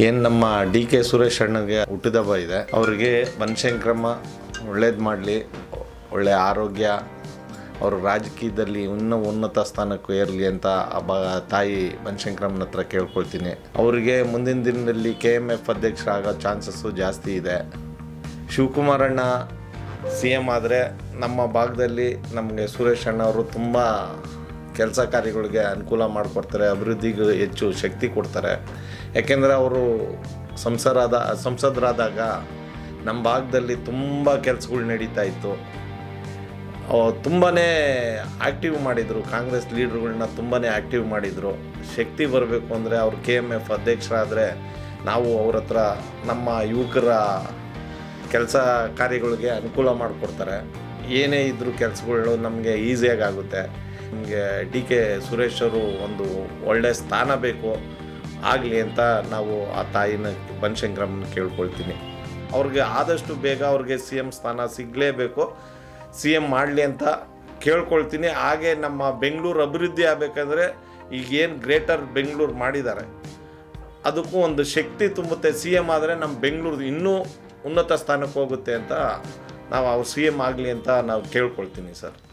ಏನು ನಮ್ಮ D K Suresh ಅಣ್ಣಗೆ ಹುಟ್ಟಿದಬ್ಬ ಇದೆ. ಅವರಿಗೆ ಬನಶಂಕರಮ್ಮ ಒಳ್ಳೇದು ಮಾಡಲಿ, ಒಳ್ಳೆಯ ಆರೋಗ್ಯ, ಅವರು ರಾಜಕೀಯದಲ್ಲಿ ಇನ್ನೂ ಉನ್ನತ ಸ್ಥಾನಕ್ಕೂ ಏರಲಿ ಅಂತ ತಾಯಿ ಬನಶಂಕರಮ್ಮನ ಹತ್ರ ಕೇಳ್ಕೊಳ್ತೀನಿ. ಅವರಿಗೆ ಮುಂದಿನ ದಿನದಲ್ಲಿ KMF ಅಧ್ಯಕ್ಷರಾಗೋ ಚಾನ್ಸಸ್ಸು ಜಾಸ್ತಿ ಇದೆ. ಶಿವಕುಮಾರಣ್ಣ CM ಆದರೆ ನಮ್ಮ ಭಾಗದಲ್ಲಿ ನಮಗೆ ಸುರೇಶ್ ಅಣ್ಣ ಅವರು ತುಂಬ ಕೆಲಸ ಕಾರ್ಯಗಳಿಗೆ ಅನುಕೂಲ ಮಾಡಿಕೊಡ್ತಾರೆ, ಅಭಿವೃದ್ಧಿಗೆ ಹೆಚ್ಚು ಶಕ್ತಿ ಕೊಡ್ತಾರೆ. ಯಾಕೆಂದರೆ ಅವರು ಸಂಸದರಾದಾಗ ನಮ್ಮ ಭಾಗದಲ್ಲಿ ತುಂಬ ಕೆಲಸಗಳು ನಡೀತಾ ಇತ್ತು. ತುಂಬಾ ಆ್ಯಕ್ಟಿವ್ ಮಾಡಿದರು, ಕಾಂಗ್ರೆಸ್ ಲೀಡ್ರುಗಳನ್ನ ತುಂಬಾ ಆ್ಯಕ್ಟಿವ್ ಮಾಡಿದರು. ಶಕ್ತಿ ಬರಬೇಕು ಅಂದರೆ ಅವರು KMF ಅಧ್ಯಕ್ಷರಾದರೆ ನಾವು ಅವ್ರ ಹತ್ರ ನಮ್ಮ ಯುವಕರ ಕೆಲಸ ಕಾರ್ಯಗಳಿಗೆ ಅನುಕೂಲ ಮಾಡಿಕೊಡ್ತಾರೆ. ಏನೇ ಇದ್ದರೂ ಕೆಲಸಗಳು ನಮಗೆ ಈಸಿಯಾಗಿ ಆಗುತ್ತೆ. ನಮಗೆ ಡಿ ಕೆ ಸುರೇಶ್ ಅವರು ಒಂದು ಒಳ್ಳೆಯ ಸ್ಥಾನ ಬೇಕು ಆಗಲಿ ಅಂತ ನಾವು ಆ ತಾಯಿನ ಬನಶಂಕರಮ್ಮನ ಕೇಳ್ಕೊಳ್ತೀನಿ. ಅವ್ರಿಗೆ ಆದಷ್ಟು ಬೇಗ ಅವ್ರಿಗೆ CM ಸ್ಥಾನ ಸಿಗಲೇಬೇಕು, CM ಮಾಡಲಿ ಅಂತ ಕೇಳ್ಕೊಳ್ತೀನಿ. ಹಾಗೆ ನಮ್ಮ ಬೆಂಗಳೂರು ಅಭಿವೃದ್ಧಿ ಆಗಬೇಕಂದ್ರೆ ಈಗೇನು ಗ್ರೇಟರ್ ಬೆಂಗಳೂರು ಮಾಡಿದ್ದಾರೆ ಅದಕ್ಕೂ ಒಂದು ಶಕ್ತಿ ತುಂಬುತ್ತೆ. CM ಆದರೆ ನಮ್ಮ ಬೆಂಗಳೂರು ಇನ್ನೂ ಉನ್ನತ ಸ್ಥಾನಕ್ಕೆ ಹೋಗುತ್ತೆ ಅಂತ ನಾವು ಅವ್ರು CM ಆಗಲಿ ಅಂತ ನಾವು ಕೇಳ್ಕೊಳ್ತೀನಿ ಸರ್.